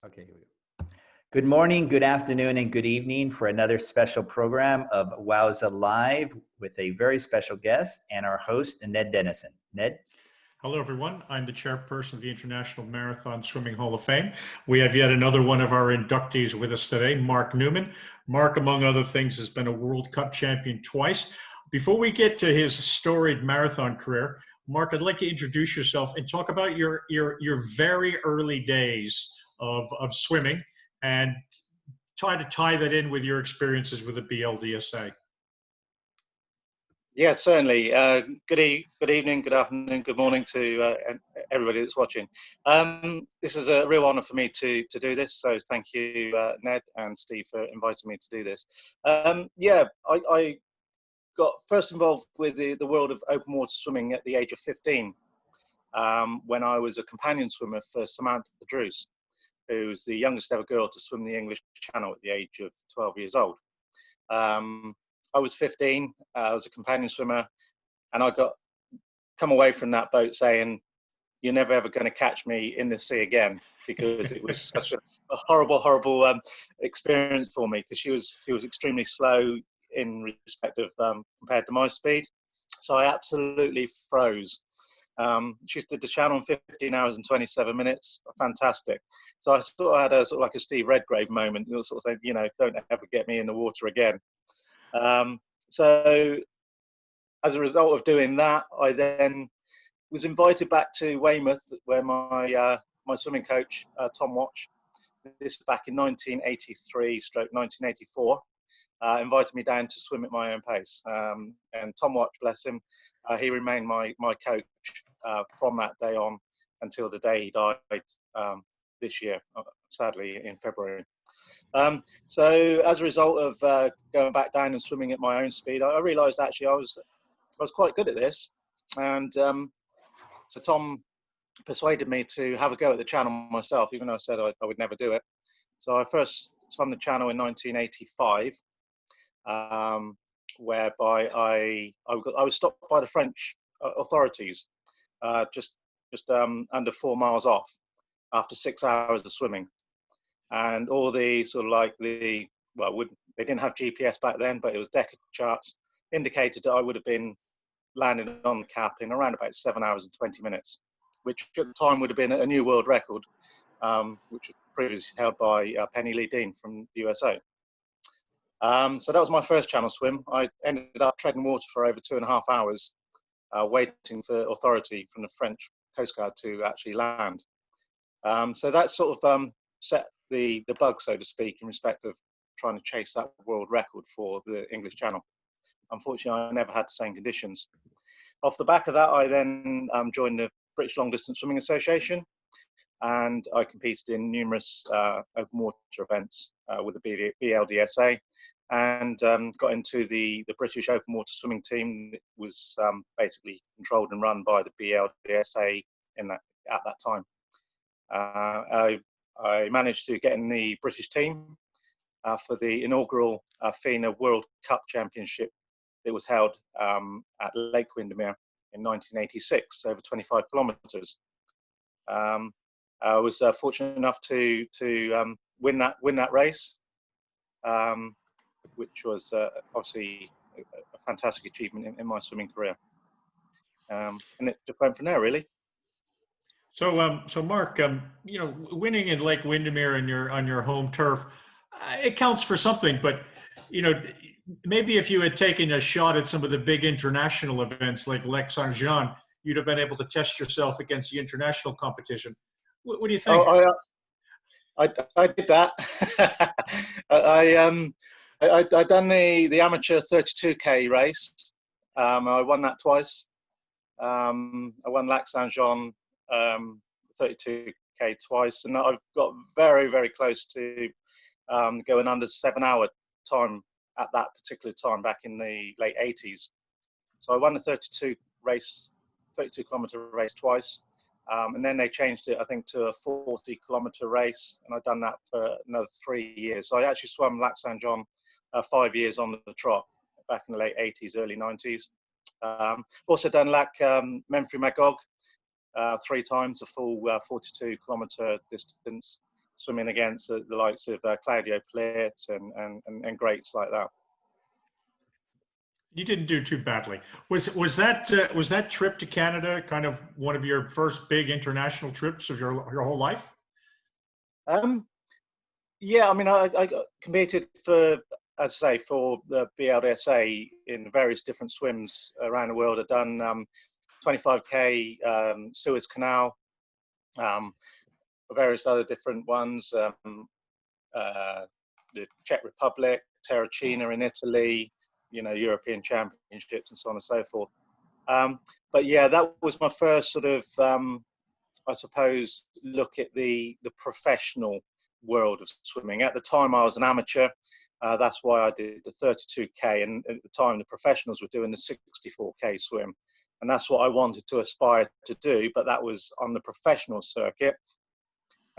Okay, here we go. Good morning, good afternoon, and good evening for another special program of WOWSA Live with a very special guest and our host, Ned Denison. Ned? Hello, everyone. I'm the chairperson of the International Marathon Swimming Hall of Fame. We have yet another one of our inductees with us today, Marc Newman. Marc, among other things, has been a World Cup champion twice. Before we get to his storied marathon career, Marc, I'd like to introduce yourself and talk about your very early days of swimming and try to tie that in with your experiences with the BLDSA. Yeah, certainly. Good evening, good afternoon, good morning to everybody that's watching. This is a real honour for me to do this, so thank you, Ned and Steve, for inviting me to do this. I got first involved with the world of open water swimming at the age of 15, when I was a companion swimmer for Samantha Druce, who was the youngest ever girl to swim the English Channel at the age of 12 years old. I was 15, I was a companion swimmer, and I come away from that boat saying, you're never ever going to catch me in the sea again, because it was such a horrible experience for me, because she was extremely slow in respect of compared to my speed. So I absolutely froze. She did the channel in 15 hours and 27 minutes. Fantastic. So I sort of had a sort of like a Steve Redgrave moment. You'll sort of say, you know, don't ever get me in the water again. So as a result of doing that, I then was invited back to Weymouth, where my swimming coach, Tom Watch, this was back in 1983/1984, invited me down to swim at my own pace. And Tom Watch, bless him, he remained my coach from that day on until the day he died this year, sadly, in February. So as a result of going back down and swimming at my own speed, I realised actually I was quite good at this, and so Tom persuaded me to have a go at the channel myself, even though I said I would never do it. So I first swam the channel in 1985, whereby I was stopped by the French authorities just under 4 miles off after 6 hours of swimming. And all the sort of like they didn't have GPS back then, but it was Decker charts indicated that I would have been landing on the cap in around about 7 hours and 20 minutes, which at the time would have been a new world record, which was previously held by Penny Lee Dean from the USA. So that was my first channel swim. I ended up treading water for over 2.5 hours, waiting for authority from the French Coast Guard to actually land. So that sort of set the bug, so to speak, in respect of trying to chase that world record for the English Channel. Unfortunately, I never had the same conditions. Off the back of that, I then joined the British Long Distance Swimming Association, and I competed in numerous open water events with the BLDSA, and got into the British open water swimming team that was basically controlled and run by the BLDSA at that time. I managed to get in the British team for the inaugural FINA World Cup Championship that was held at Lake Windermere in 1986, over 25 kilometres. I was fortunate enough to win that race, which was obviously a fantastic achievement in my swimming career. And it went from there, really. So Marc, you know, winning in Lake Windermere on your home turf, it counts for something. But you know, maybe if you had taken a shot at some of the big international events like Lake Saint-Jean, you'd have been able to test yourself against the international competition. What do you think? Oh, I did that. I done the amateur 32K race. I won that twice. I won Lac Saint-Jean 32K twice, and I've got very, very close to going under 7 hour time at that particular time back in the late 80s. So I won the 32 kilometer race twice, and then they changed it, I think, to a 40 kilometer race, and I've done that for another 3 years. So I actually swam Lac Saint-Jean 5 years on the trot back in the late 80s, early 90s. Also done Lac Memphrey Magog 3 times, a full 42 kilometer distance. swimming against the likes of Claudio Plitt and greats like that. You didn't do too badly. Was that trip to Canada kind of one of your first big international trips of your whole life? Yeah, I mean, I competed for, as I say, for the BLDSA in various different swims around the world. I've done 25K Suez Canal, various other different ones, the Czech Republic, Terracina in Italy, you know, European Championships and so on and so forth. But yeah, that was my first sort of, I suppose, look at the professional world of swimming. At the time, I was an amateur. That's why I did the 32K, and at the time, the professionals were doing the 64K swim, and that's what I wanted to aspire to do. But that was on the professional circuit,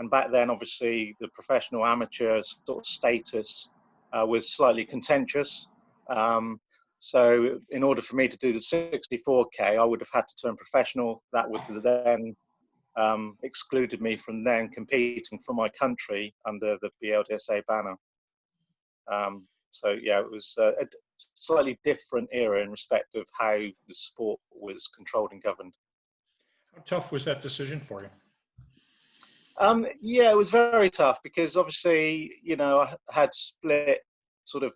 and back then, obviously, the professional amateur sort of status was slightly contentious. So in order for me to do the 64K, I would have had to turn professional. That would then excluded me from then competing for my country under the BLDSA banner. So yeah, it was a slightly different era in respect of how the sport was controlled and governed. How tough was that decision for you? Yeah, it was very tough because obviously, you know, I had split sort of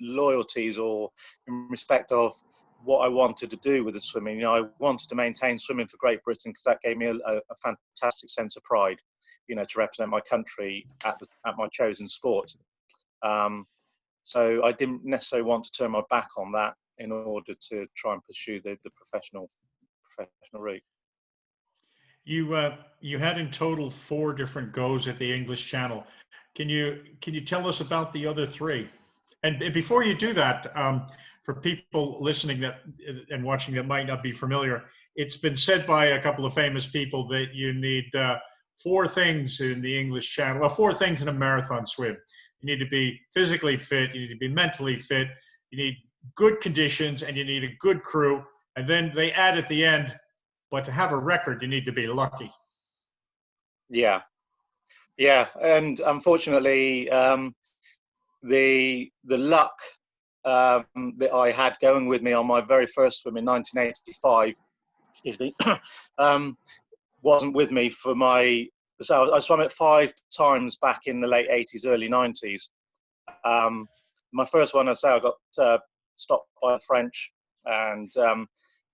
loyalties or in respect of what I wanted to do with the swimming. You know, I wanted to maintain swimming for Great Britain because that gave me a fantastic sense of pride, you know, to represent my country at my chosen sport. So I didn't necessarily want to turn my back on that in order to try and pursue the professional route. You had in total 4 different goes at the English Channel. Can you tell us about the other 3? And before you do that, for people listening and watching that might not be familiar, it's been said by a couple of famous people that you need 4 things in the English Channel, well, 4 things in a marathon swim. You need to be physically fit, you need to be mentally fit, you need good conditions, and you need a good crew. And then they add at the end, but to have a record, you need to be lucky. Yeah, and unfortunately, the luck that I had going with me on my very first swim in 1985, excuse me, wasn't with me for my. So I swam it 5 times back in the late 80s, early 90s. My first one, I say, I got stopped by the French, and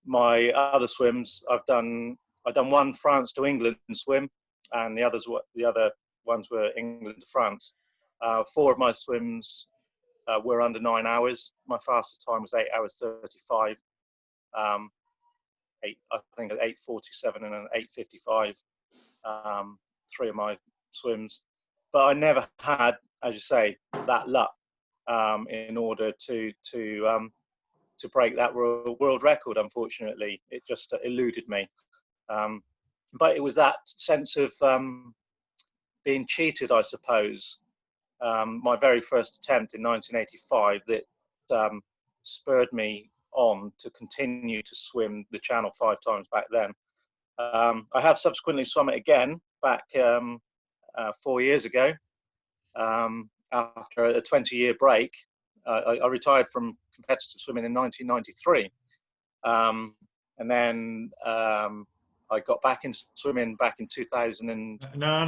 my other swims, I've done 1 France to England swim, and the other ones were England to France. 4 of my swims were under 9 hours. My fastest time was 8 hours 35. I think 8:47 and an 8:55. 3 of my swims, but I never had, as you say, that luck in order to break that world record. Unfortunately, it just eluded me. But it was that sense of being cheated, I suppose. My very first attempt in 1985 that spurred me on to continue to swim the channel 5 times back then. I have subsequently swum it again back 4 years ago after a 20-year break. I retired from competitive swimming in 1993, and then I got back into swimming back in 2012. No,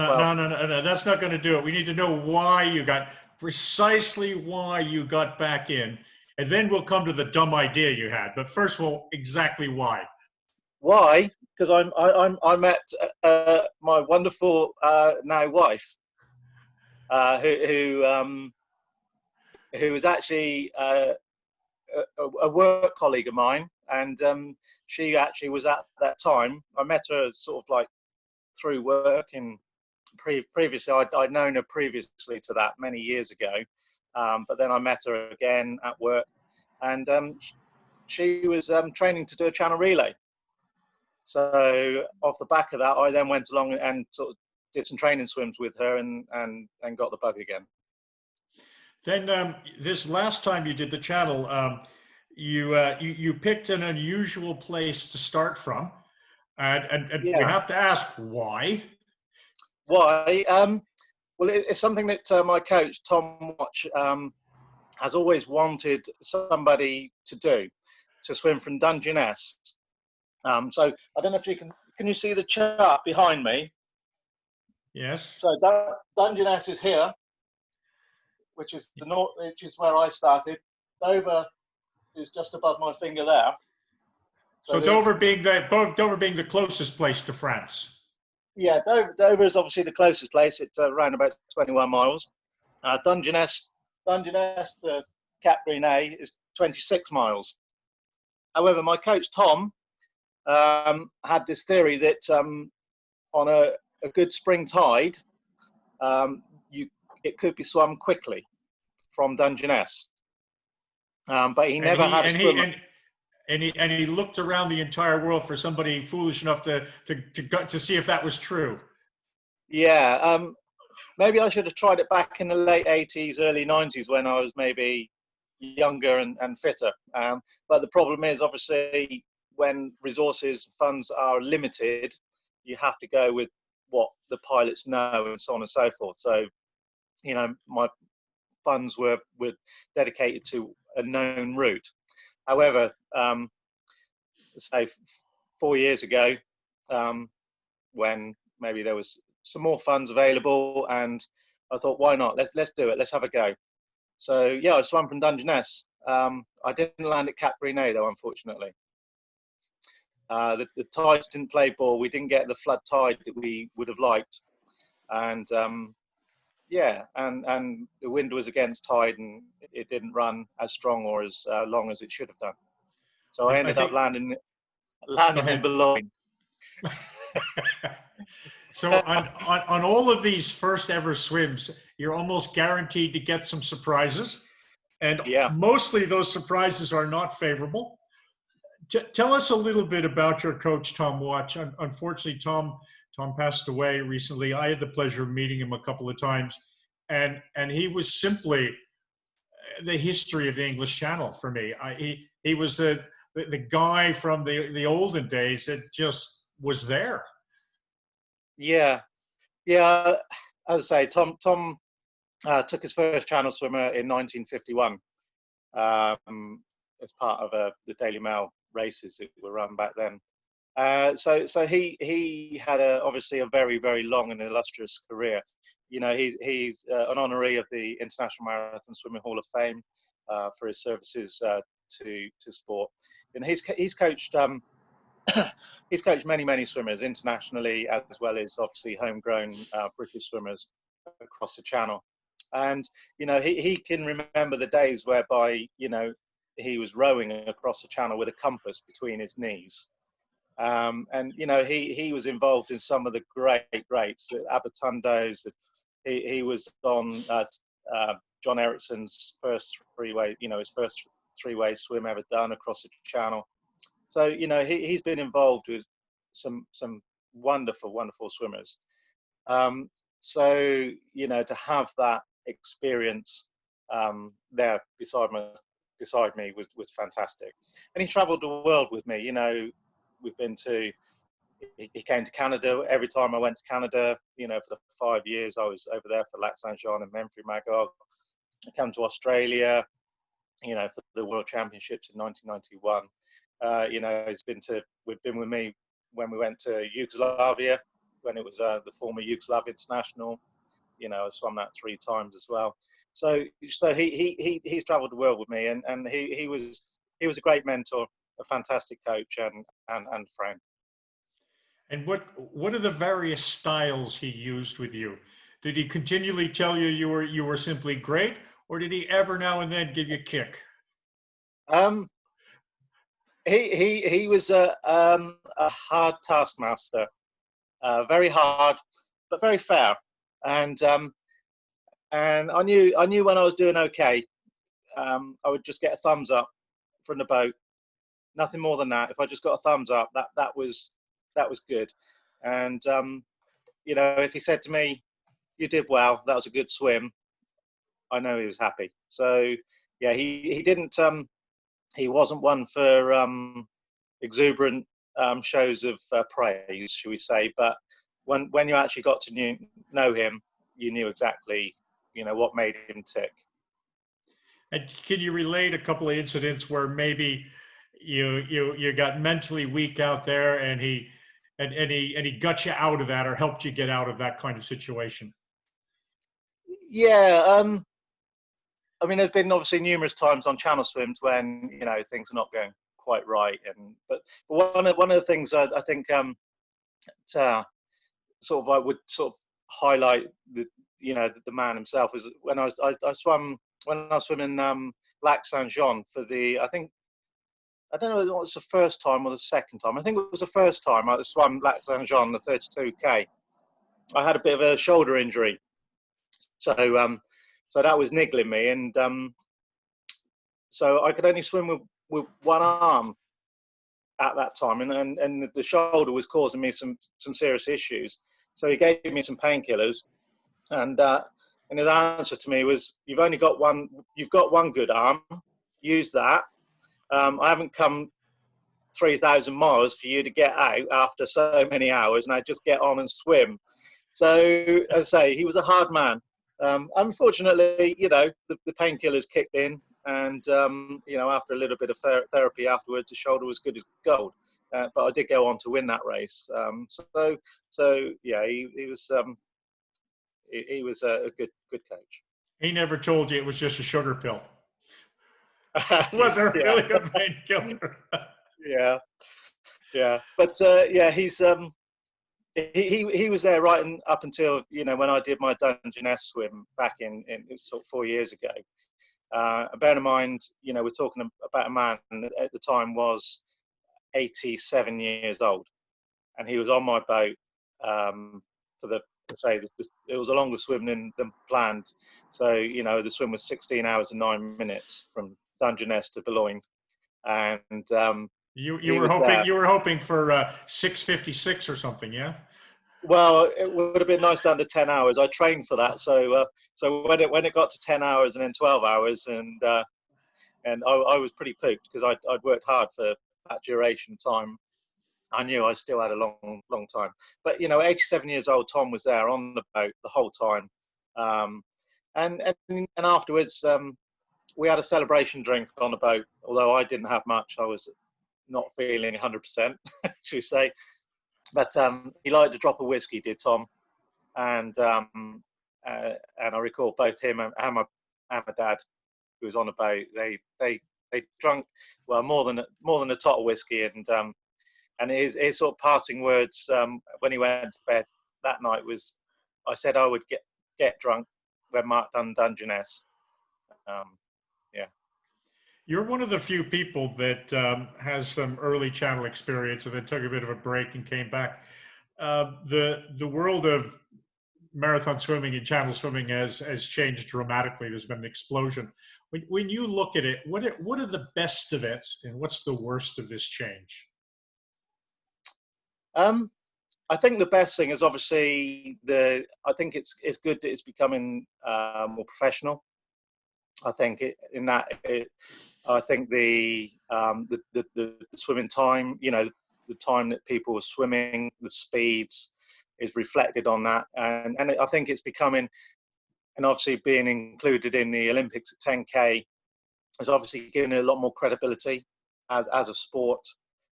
that's not going to do it. We need to know precisely why you got back in, and then we'll come to the dumb idea you had. But first of all, exactly why? Why? Because I met my wonderful now wife, who was actually a work colleague of mine, and she actually was at that time. I met her sort of like through work, and previously I'd known her previously to that many years ago, but then I met her again at work, and she was training to do a channel relay. So off the back of that, I then went along and sort of did some training swims with her, and got the bug again. Then this last time you did the channel, you picked an unusual place to start from, and Yeah. we have to ask why. Why? Well, it's something that my coach, Tom Watch, has always wanted somebody to swim from Dungeness. So I don't know if can you see the chart behind me? Yes. So Dungeness is here, which is the north, which is where I started. Dover is just above my finger there. So Dover being the closest place to France. Yeah, Dover is obviously the closest place. It's around about 21 miles. Dungeness to Cap Green is 26 miles. However, my coach Tom had this theory that on a good spring tide, it could be swum quickly from Dungeness. But he never had a swimmer. And he looked around the entire world for somebody foolish enough to see if that was true. Yeah, maybe I should have tried it back in the late 80s, early 90s when I was maybe younger and fitter. But the problem is, obviously, when resources, funds are limited, you have to go with what the pilots know and so on and so forth. So, you know, my funds were dedicated to a known route. However, say 4 years ago, when maybe there was some more funds available, and I thought, why not? Let's do it. Let's have a go. So yeah, I swam from Dungeness. I didn't land at Cap Green though, unfortunately. The tides didn't play ball. We didn't get the flood tide that we would have liked, and yeah, and the wind was against tide, and it didn't run as strong or as long as it should have done. So I ended up landing in Boulogne. So on all of these first ever swims, you're almost guaranteed to get some surprises, and Yeah. mostly those surprises are not favorable. Tell us a little bit about your coach, Tom Watch. Unfortunately, Tom passed away recently. I had the pleasure of meeting him a couple of times, and he was simply the history of the English Channel for me. He was the guy from the olden days that just was there. Yeah. As I say, Tom took his first Channel swimmer in 1951 as part of the Daily Mail races that were run back then. So he had obviously a very, very long and illustrious career. You know, he's an honoree of the International Marathon Swimming Hall of Fame for his services to sport, and he's coached he's coached many swimmers internationally, as well as obviously homegrown British swimmers across the Channel. And you know, he can remember the days whereby, you know, he was rowing across the Channel with a compass between his knees. And you know, he was involved in some of the greats, the Abertundos. He was on John Ericsson's first three-way, you know, his first three-way swim ever done across the Channel. So you know, he's been involved with some wonderful swimmers. So you know, to have that experience there beside me was fantastic. And he travelled the world with me. You know, he came to Canada every time I went to Canada. You know, for the 5 years I was over there for Lac Saint Jean and Menfrey Magog. I came to Australia, you know, for the World Championships in 1991. You know, we've been with me when we went to Yugoslavia, when it was the former Yugoslav International. You know, I swam that 3 times as well. So he's travelled the world with me, and he was a great mentor, a fantastic coach, and friend. And what are the various styles he used with you? Did he continually tell you you were simply great, or did he ever now and then give you a kick? He was a hard taskmaster, very hard, but very fair. And I knew when I was doing okay, I would just get a thumbs up from the boat. Nothing more than that. If I just got a thumbs up, that was good. And you know, if he said to me, "You did well. That was a good swim," I know he was happy. So yeah, he didn't. He wasn't one for exuberant shows of praise, shall we say? But when you actually got to know him, you knew exactly, what made him tick. And can you relate a couple of incidents where maybe you got mentally weak out there, and he got you out of that, or helped you get out of that kind of situation? Yeah, I mean, there's been obviously numerous times on channel swims when things are not going quite right, but one of the things I think sort of I would sort of highlight the man himself is when I swam when I was swimming Lac Saint Jean for I don't know whether it was the first time or the second time. I think it was the first time I swam Lac Saint Jean, the 32K. I had a bit of a shoulder injury, so that was niggling me, and so I could only swim with one arm at that time, and the shoulder was causing me some serious issues. So he gave me some painkillers, and his answer to me was, "You've got one good arm. Use that. I haven't come 3,000 miles for you to get out after so many hours. Now just get on and swim." So, as I say, he was a hard man. Unfortunately, the painkillers kicked in, and after a little bit of therapy afterwards, the shoulder was good as gold. But I did go on to win that race. So yeah, he was a good coach. He never told you it was just a sugar pill. Wasn't really a painkiller. Yeah. But yeah, he's he was there right up until when I did my Dungeness swim back in it was sort of 4 years ago. Bear in mind, we're talking about a man that at the time was 87 years old, and he was on my boat for it was a longer swim than planned. So the swim was 16 hours and 9 minutes from Dungeness to Boulogne, and you were hoping for 6:56 or something, yeah. Well, it would have been nice under 10 hours. I trained for that, so when it got to 10 hours and then 12 hours, and I was pretty pooped because I'd worked hard for that duration of time. I knew I still had a long time, but 87 years old Tom was there on the boat the whole time, and afterwards we had a celebration drink on the boat. Although I didn't have much, I was not feeling 100%, should we say. But he liked a drop of whiskey, did Tom, and I recall both him and my dad, who was on the boat. They drank more than a tot of whiskey, and his sort of parting words when he went to bed that night was, "I said I would get drunk when Marc done Dungeness." Yeah. You're one of the few people that has some early channel experience and then took a bit of a break and came back. The world of marathon swimming and channel swimming has changed dramatically. There's been an explosion. When you look at it, what are the best of it, and what's the worst of this change? I think the best thing is obviously I think it's good that it's becoming more professional. I think I think the swimming time, the time that people are swimming, the speeds is reflected on that, and I think it's becoming, and obviously being included in the Olympics at 10K is obviously giving it a lot more credibility as a sport.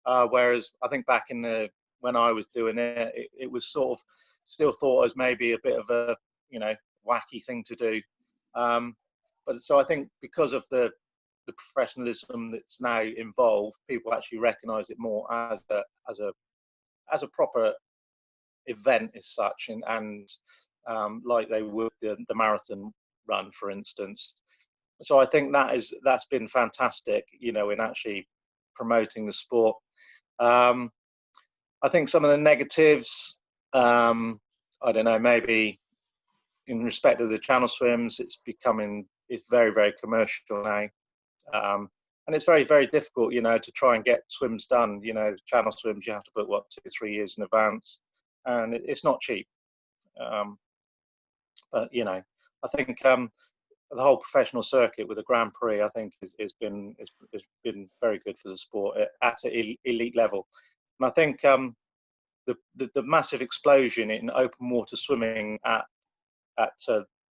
Whereas I think back when I was doing it, it was sort of still thought as maybe a bit of a wacky thing to do. But so I think because of the professionalism that's now involved, people actually recognise it more as a proper event as such, and like they would the marathon run, for instance. So I think that's been fantastic, in actually promoting the sport. I think some of the negatives, I don't know, maybe in respect of the channel swims, it's very, very commercial now. And it's very, very difficult, to try and get swims done. Channel swims, you have to book 2-3 years in advance, and it's not cheap. But I think the whole professional circuit with the Grand Prix, I think, has been very good for the sport at an elite level. And I think the massive explosion in open water swimming at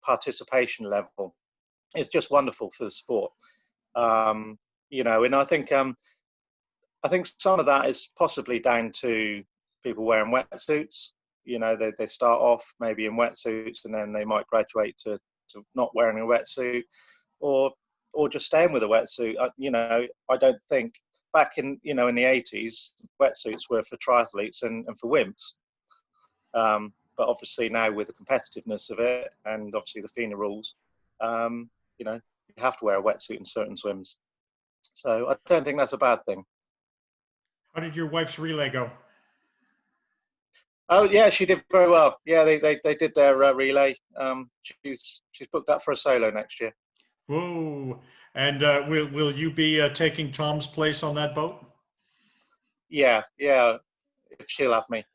participation level is just wonderful for the sport. You know, and I think some of that is possibly down to people wearing wetsuits. You know, they start off maybe in wetsuits and then they might graduate to not wearing a wetsuit, or just staying with a wetsuit. You know, I don't think back in, you know, in the 80s, wetsuits were for triathletes and for wimps. But obviously now with the competitiveness of it and obviously the FINA rules, you know, you have to wear a wetsuit in certain swims. So I don't think that's a bad thing. How did your wife's relay go? Oh yeah, she did very well. Yeah, they did their relay. She's booked up for a solo next year. Whoa! And will you be taking Tom's place on that boat? Yeah, if she'll have me.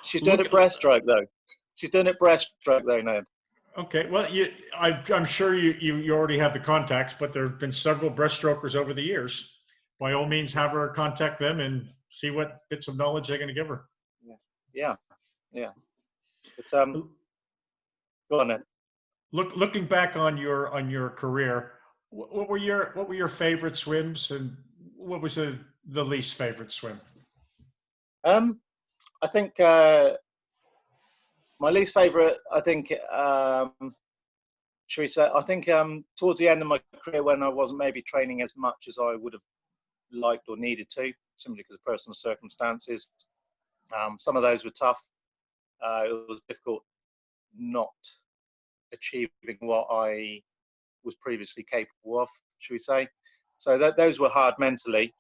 She's doing it breaststroke though. She's doing it breaststroke though, Ned. Okay, well, I'm sure you already have the contacts, but there have been several breaststrokers over the years. By all means, have her contact them and see what bits of knowledge they're going to give her. Yeah. It's go on then. Looking back on your career, what were your favorite swims, and what was the least favorite swim? I think my least favorite, I think, should we say, I think towards the end of my career when I wasn't maybe training as much as I would have liked or needed to, simply because of personal circumstances. Some of those were tough. It was difficult not achieving what I was previously capable of, should we say. So those were hard mentally,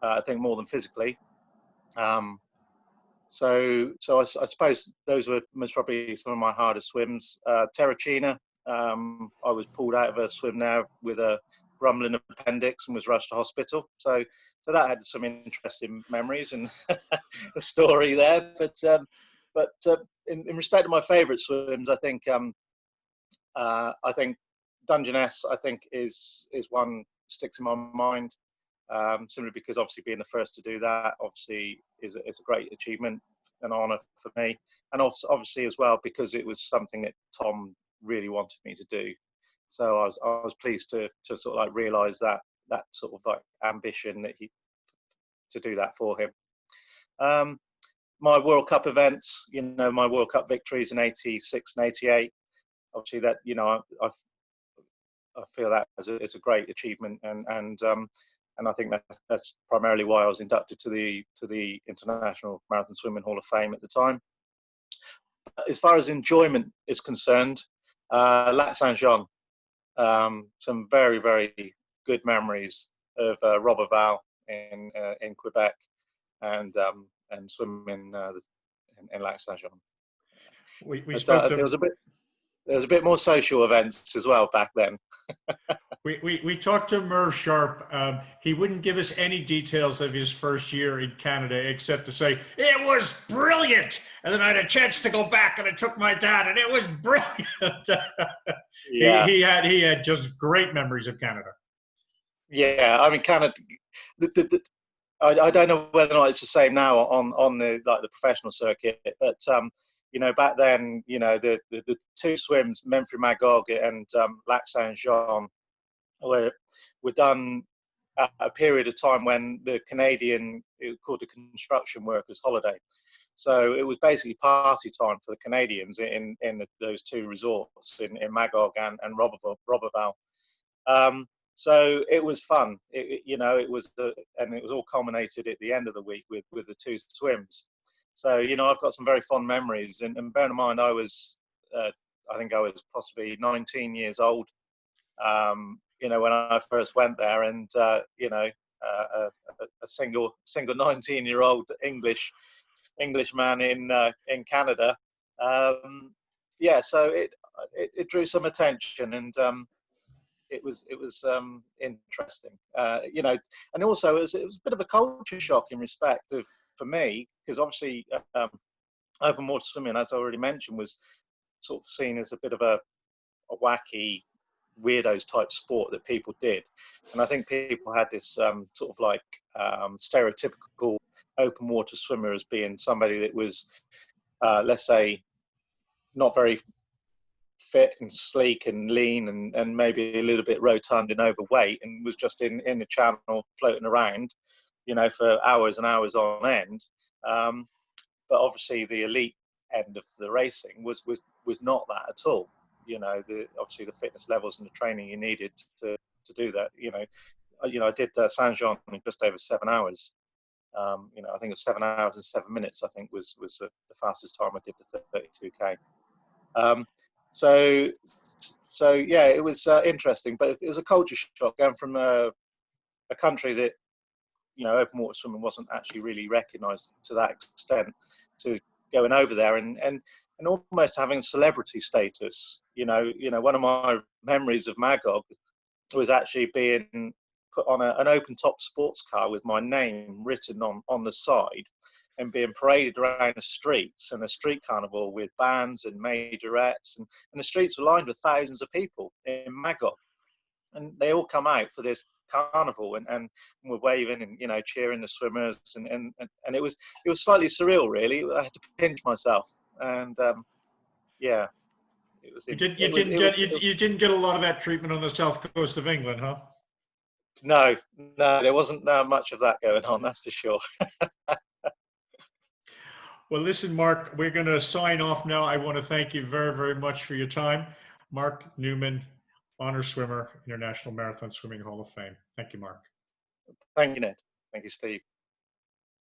I think more than physically. So I suppose those were most probably some of my hardest swims. Terracina, I was pulled out of a swim there with a rumbling appendix and was rushed to hospital. So that had some interesting memories and a story there. But in respect to my favourite swims, I think Dungeness, I think is one sticks in my mind. Simply because obviously being the first to do that obviously is a great achievement, an honour for me, and obviously as well because it was something that Tom really wanted me to do. So I was pleased to sort of like realise that sort of like ambition that he to do that for him. My World Cup events, you know, my World Cup victories in '86 and '88, obviously that, you know, I feel that is a great achievement, and I think that's primarily why I was inducted to the International Marathon Swimming Hall of Fame at the time. As far as enjoyment is concerned, Lac Saint-Jean, some very, very good memories of Roberval in Quebec and swimming in Lac Saint-Jean. There was a bit more social events as well back then. We talked to Merv Sharp. He wouldn't give us any details of his first year in Canada, except to say, it was brilliant. And then I had a chance to go back and I took my dad and it was brilliant. Yeah. He had just great memories of Canada. Yeah, I mean, Canada, I don't know whether or not it's the same now on the professional circuit, but you know, back then, you know, the two swims, Memphrey Magog and Lac Saint-Jean, were done at a period of time when the Canadian, it was called the construction workers holiday. So it was basically party time for the Canadians in those two resorts in Magog and Roberval. So it was fun. You know, it was and it was all culminated at the end of the week with the two swims. So, you know, I've got some very fond memories, and bear in mind, I think I was possibly 19 years old. You know, when I first went there, and you know, a single 19-year-old Englishman in Canada. Yeah, so it drew some attention, and it was interesting. You know, and also it was a bit of a culture shock in respect of, for me, because obviously open water swimming, as I already mentioned, was sort of seen as a bit of a wacky, weirdos type sport that people did, and I think people had this sort of like stereotypical open water swimmer as being somebody that was let's say not very fit and sleek and lean and maybe a little bit rotund and overweight, and was just in the channel floating around, you know, for hours and hours on end. But obviously the elite end of the racing was not that at all. You know, obviously the fitness levels and the training you needed to do that. You know, I did Saint Jean in just over 7 hours. You know, I think it was 7 hours and 7 minutes. I think was the fastest time I did the 32K. So yeah, it was interesting, but it was a culture shock going from a country that, you know, open water swimming wasn't actually really recognised to that extent, to going over there and almost having celebrity status. You know, one of my memories of Magog was actually being put on an open top sports car with my name written on the side, and being paraded around the streets, and a street carnival with bands and majorettes, and the streets were lined with thousands of people in Magog, and they all come out for this carnival and were waving and, you know, cheering the swimmers, and it was slightly surreal, really. I had to pinch myself, and yeah, it was. You didn't get a lot of that treatment on the south coast of England, huh? No, there wasn't much of that going on, that's for sure. Well, listen, Mark, we're going to sign off now. I want to thank you very, very much for your time. Marc Newman, honor swimmer, International Marathon Swimming Hall of Fame. Thank you, Mark. Thank you, Ned. Thank you, Steve.